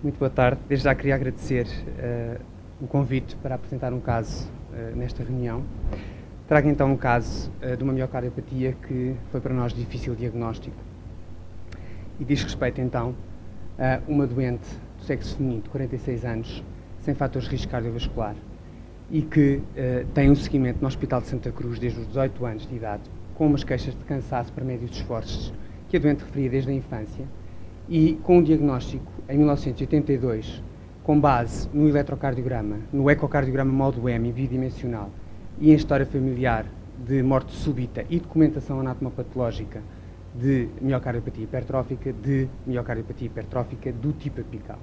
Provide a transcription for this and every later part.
Muito boa tarde. Desde já queria agradecer o convite para apresentar um caso nesta reunião. Trago então um caso de uma miocardiopatia que foi para nós difícil diagnóstico e diz respeito então a uma doente do sexo feminino de 46 anos, sem fatores de risco cardiovascular e que tem um seguimento no Hospital de Santa Cruz desde os 18 anos de idade, com umas queixas de cansaço para médios esforços que a doente referia desde a infância e com um diagnóstico em 1982 com base no eletrocardiograma, no ecocardiograma módulo M bidimensional e em história familiar de morte súbita e documentação anatomopatológica de miocardiopatia hipertrófica do tipo apical.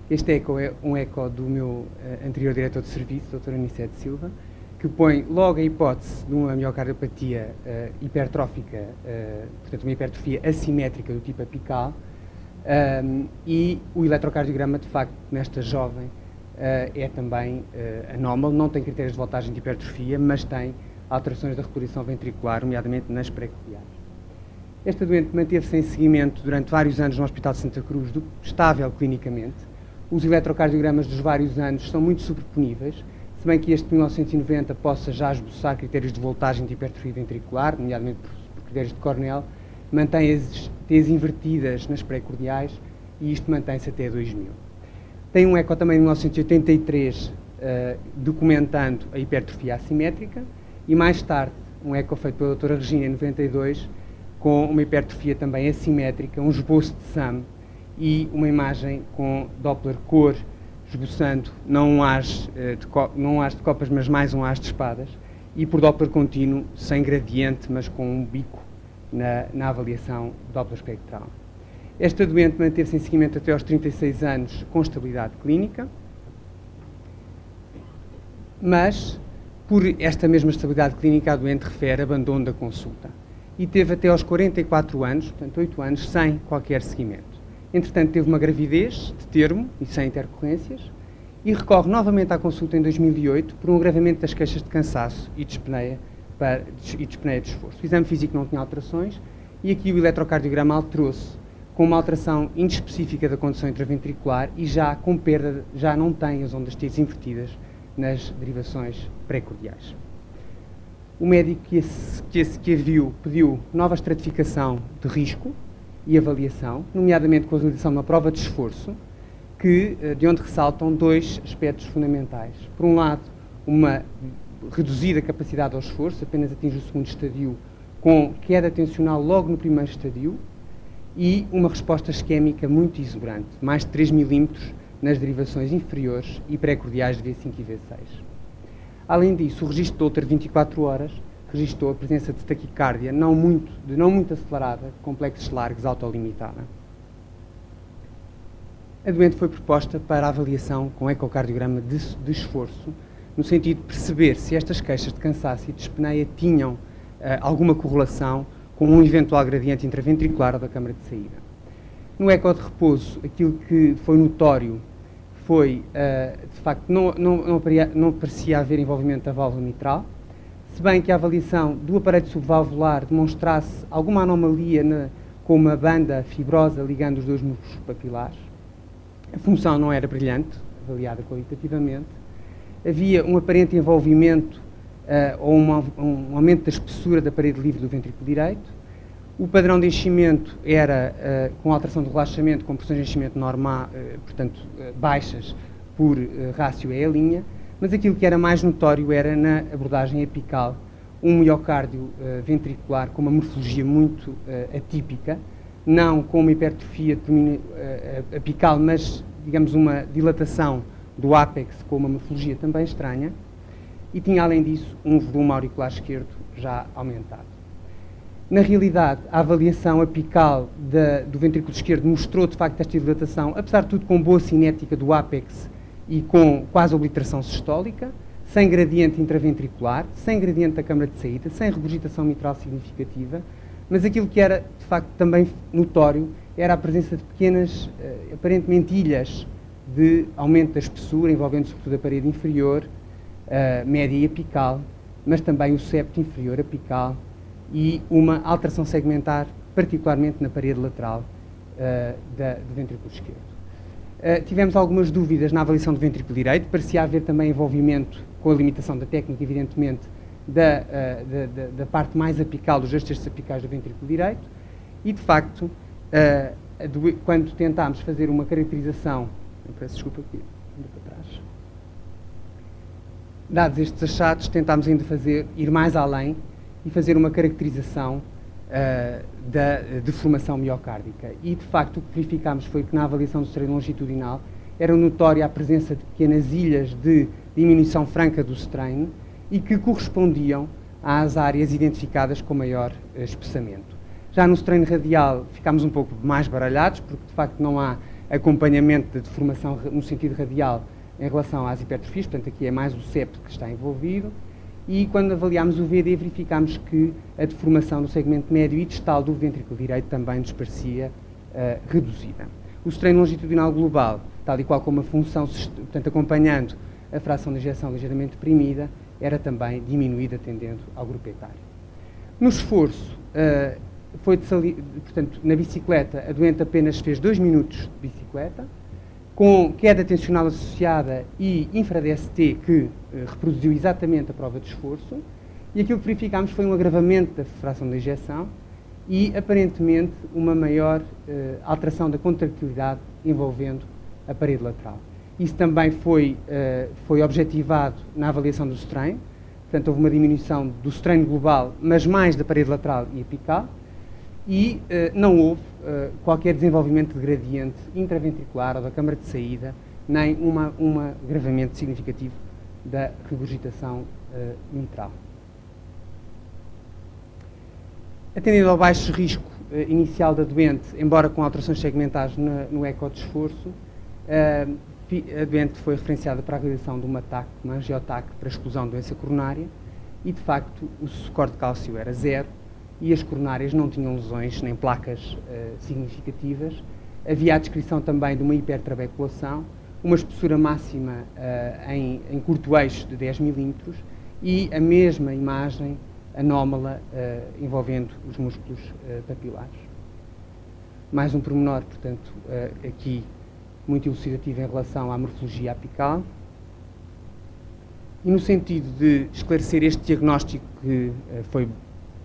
Este eco é um eco do meu anterior diretor de serviço, Dr. Aniceto Silva, que põe logo a hipótese de uma miocardiopatia hipertrófica, portanto uma hipertrofia assimétrica do tipo apical, e o eletrocardiograma, de facto, nesta jovem é também anómalo, não tem critérios de voltagem de hipertrofia, mas tem alterações da reposição ventricular, nomeadamente nas precordiais. Esta doente manteve-se em seguimento durante vários anos no Hospital de Santa Cruz, estável clinicamente. Os eletrocardiogramas dos vários anos são muito sobreponíveis, se bem que este de 1990 possa já esboçar critérios de voltagem de hipertrofia ventricular, nomeadamente por critérios de Cornell, mantém as T's invertidas nas precordiais e isto mantém-se até 2000. Tem um eco também de 1983 documentando a hipertrofia assimétrica e mais tarde um eco feito pela doutora Regina em 92 com uma hipertrofia também assimétrica, um esboço de SAM e uma imagem com Doppler cor esboçando não um haz de copas, mas mais um haz de espadas e por Doppler contínuo, sem gradiente, mas com um bico na avaliação Doppler espectral. Esta doente manteve-se em seguimento até aos 36 anos com estabilidade clínica, mas, por esta mesma estabilidade clínica, a doente refere abandono da consulta e teve até aos 44 anos, portanto 8 anos, sem qualquer seguimento. Entretanto, teve uma gravidez de termo e sem intercorrências e recorre novamente à consulta em 2008 por um agravamento das queixas de cansaço e dispneia de esforço. O exame físico não tinha alterações e aqui o eletrocardiograma alterou-se com uma alteração inespecífica da condução intraventricular e já com perda, já não tem as ondas T invertidas nas derivações precordiais. O médico que a viu pediu nova estratificação de risco e avaliação, nomeadamente com a realização de uma prova de esforço, de onde ressaltam dois aspectos fundamentais. Por um lado, uma reduzida capacidade ao esforço, apenas atinge o segundo estadio, com queda tensional logo no primeiro estadio, e uma resposta isquémica muito exuberante, mais de 3 milímetros nas derivações inferiores e precordiais de V5 e V6. Além disso, o registro de Holter 24 horas registou a presença de taquicardia não muito acelerada, complexos largos, autolimitada. A doente foi proposta para a avaliação com ecocardiograma de esforço, no sentido de perceber se estas queixas de cansaço e de dispneia tinham alguma correlação com um eventual gradiente intraventricular ou da câmara de saída. No eco de repouso, aquilo que foi notório foi, de facto, não parecia haver envolvimento da válvula mitral, se bem que a avaliação do aparelho subvalvular demonstrasse alguma anomalia com uma banda fibrosa ligando os dois músculos papilares. A função não era brilhante, avaliada qualitativamente. Havia um aparente envolvimento ou um aumento da espessura da parede livre do ventrículo direito. O padrão de enchimento era com alteração de relaxamento, com pressões de enchimento normal, portanto baixas por rácio E', mas aquilo que era mais notório era na abordagem apical, um miocárdio ventricular com uma morfologia muito atípica, não com uma hipertrofia apical, mas, digamos, uma dilatação do ápex com uma morfologia também estranha, e tinha, além disso, um volume auricular esquerdo já aumentado. Na realidade, a avaliação apical do ventrículo esquerdo mostrou, de facto, esta dilatação, apesar de tudo, com boa cinética do ápex e com quase obliteração sistólica, sem gradiente intraventricular, sem gradiente da câmara de saída, sem regurgitação mitral significativa, mas aquilo que era, de facto, também notório era a presença de pequenas, aparentemente, ilhas de aumento da espessura, envolvendo sobretudo a parede inferior, média e apical, mas também o septo inferior apical e uma alteração segmentar, particularmente na parede lateral do ventrículo esquerdo. Tivemos algumas dúvidas na avaliação do ventrículo direito, parecia haver também envolvimento com a limitação da técnica, evidentemente, da parte mais apical, dos dois terços apicais do ventrículo direito, e, de facto, quando tentámos fazer uma caracterização, peço desculpa aqui, ando para trás, dados estes achados, tentámos ainda ir mais além e fazer uma caracterização da deformação miocárdica. E, de facto, o que verificámos foi que na avaliação do strain longitudinal era notória a presença de pequenas ilhas de diminuição franca do strain e que correspondiam às áreas identificadas com maior espessamento. Já no strain radial ficámos um pouco mais baralhados, porque, de facto, não há acompanhamento de deformação no sentido radial em relação às hipertrofias, portanto, aqui é mais o septo que está envolvido. E quando avaliámos o VD, verificámos que a deformação no segmento médio e distal do ventrículo direito também nos parecia reduzida. O strain longitudinal global, tal e qual como a função, portanto, acompanhando a fração de ejeção ligeiramente deprimida, era também diminuída, tendendo ao grupo etário. No esforço, portanto, na bicicleta, a doente apenas fez 2 minutos de bicicleta, com queda tensional associada e infra-DST que reproduziu exatamente a prova de esforço, e aquilo que verificámos foi um agravamento da fração de ejeção e, aparentemente, uma maior alteração da contractilidade envolvendo a parede lateral. Isso também foi objetivado na avaliação do strain, portanto, houve uma diminuição do strain global, mas mais da parede lateral e apical, e não houve qualquer desenvolvimento de gradiente intraventricular ou da câmara de saída, nem um agravamento significativo da regurgitação mitral. Atendendo ao baixo risco inicial da doente, embora com alterações segmentares no eco de esforço, a doente foi referenciada para a realização de uma angiotaque para exclusão de doença coronária e, de facto, o score de cálcio era 0 e as coronárias não tinham lesões nem placas significativas. Havia a descrição também de uma hipertrabeculação, uma espessura máxima em curto eixo de 10 milímetros e a mesma imagem anómala envolvendo os músculos papilares. Mais um pormenor, portanto, aqui muito elucidativo em relação à morfologia apical. E no sentido de esclarecer este diagnóstico que foi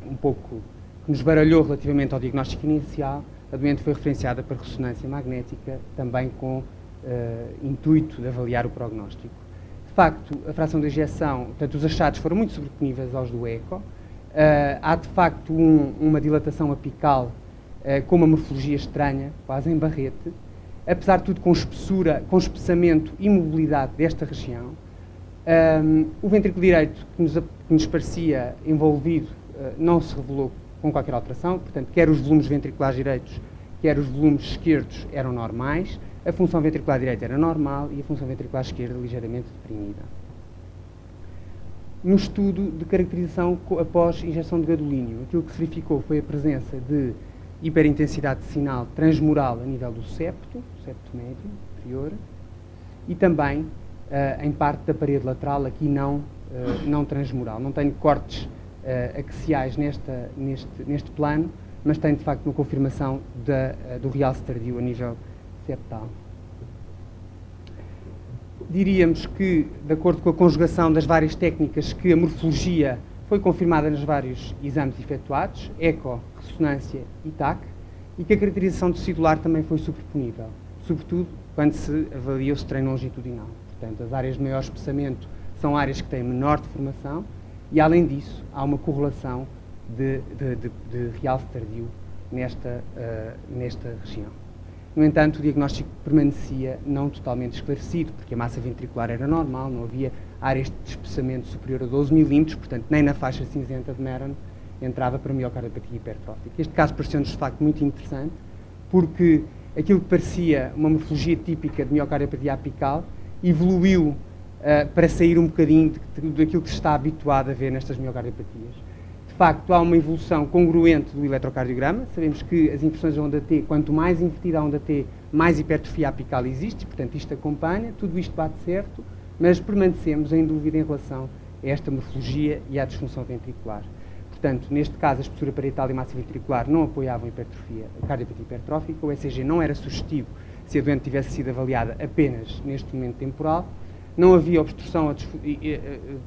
um pouco, que nos baralhou relativamente ao diagnóstico inicial, a doente foi referenciada para ressonância magnética, também com intuito de avaliar o prognóstico. De facto, a fração de ejeção, portanto, os achados foram muito sobreponíveis aos do eco. Há, de facto, uma dilatação apical com uma morfologia estranha, quase em barrete, apesar de tudo com espessura, com espessamento e mobilidade desta região. O ventrículo direito, que nos parecia envolvido, não se revelou com qualquer alteração, portanto, quer os volumes ventriculares direitos, quer os volumes esquerdos eram normais, a função ventricular direita era normal e a função ventricular esquerda ligeiramente deprimida. No estudo de caracterização após injeção de gadolínio, aquilo que se verificou foi a presença de hiperintensidade de sinal transmural a nível do septo médio, inferior, e também em parte da parede lateral, aqui não transmural. Não tenho cortes axiais neste plano, mas tenho de facto uma confirmação do realce tardio a nível septal. Diríamos que, de acordo com a conjugação das várias técnicas, que a morfologia foi confirmada nos vários exames efetuados, eco, ressonância e TAC, e que a caracterização tecidular também foi superponível, sobretudo quando se avalia o strain longitudinal. Portanto, as áreas de maior espessamento são áreas que têm menor deformação e, além disso, há uma correlação de realce tardio nesta região. No entanto, o diagnóstico permanecia não totalmente esclarecido, porque a massa ventricular era normal, não havia áreas de espessamento superior a 12 milímetros, portanto, nem na faixa cinzenta de Meron entrava para miocardiopatia hipertrófica. Este caso pareceu-nos, de facto, muito interessante, porque aquilo que parecia uma morfologia típica de miocardiopatia apical evoluiu para sair um bocadinho daquilo que se está habituado a ver nestas miocardiopatias. De facto, há uma evolução congruente do eletrocardiograma. Sabemos que as inversões da onda T, quanto mais invertida a onda T, mais hipertrofia apical existe, portanto isto acompanha, tudo isto bate certo, mas permanecemos em dúvida em relação a esta morfologia e à disfunção ventricular. Portanto, neste caso, a espessura parietal e massa ventricular não apoiavam a cardiopatia hipertrófica, o ECG não era sugestivo se a doente tivesse sido avaliada apenas neste momento temporal. Não havia obstrução,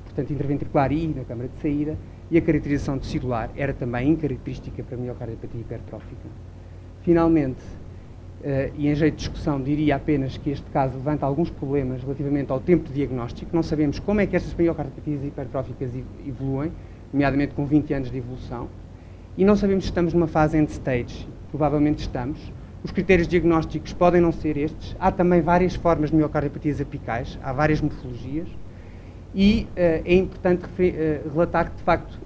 portanto, interventricular e na câmara de saída, e a caracterização tecidular era também incaracterística para a miocardiopatia hipertrófica. Finalmente, e em jeito de discussão, diria apenas que este caso levanta alguns problemas relativamente ao tempo de diagnóstico. Não sabemos como é que estas miocardiopatias hipertróficas evoluem, nomeadamente com 20 anos de evolução, e não sabemos se estamos numa fase end stage. Provavelmente estamos. Os critérios diagnósticos podem não ser estes. Há também várias formas de miocardiopatias apicais, há várias morfologias, e é importante relatar que, de facto,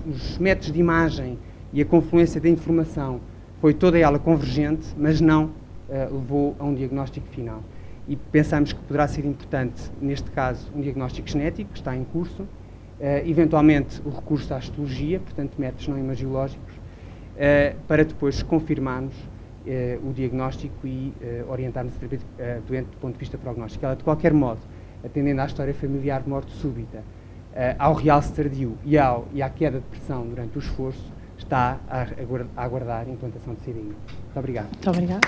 os métodos de imagem e a confluência da informação foi toda ela convergente, mas não levou a um diagnóstico final. E pensamos que poderá ser importante, neste caso, um diagnóstico genético, que está em curso, eventualmente o recurso à histologia, portanto, métodos não imagiológicos, para depois confirmarmos o diagnóstico e orientarmos a terapia doente do ponto de vista prognóstico. Ela, de qualquer modo, atendendo à história familiar de morte súbita, ao realce tardio e à queda de pressão durante o esforço, está a aguardar a implantação de CDI. Muito obrigado. Muito obrigada.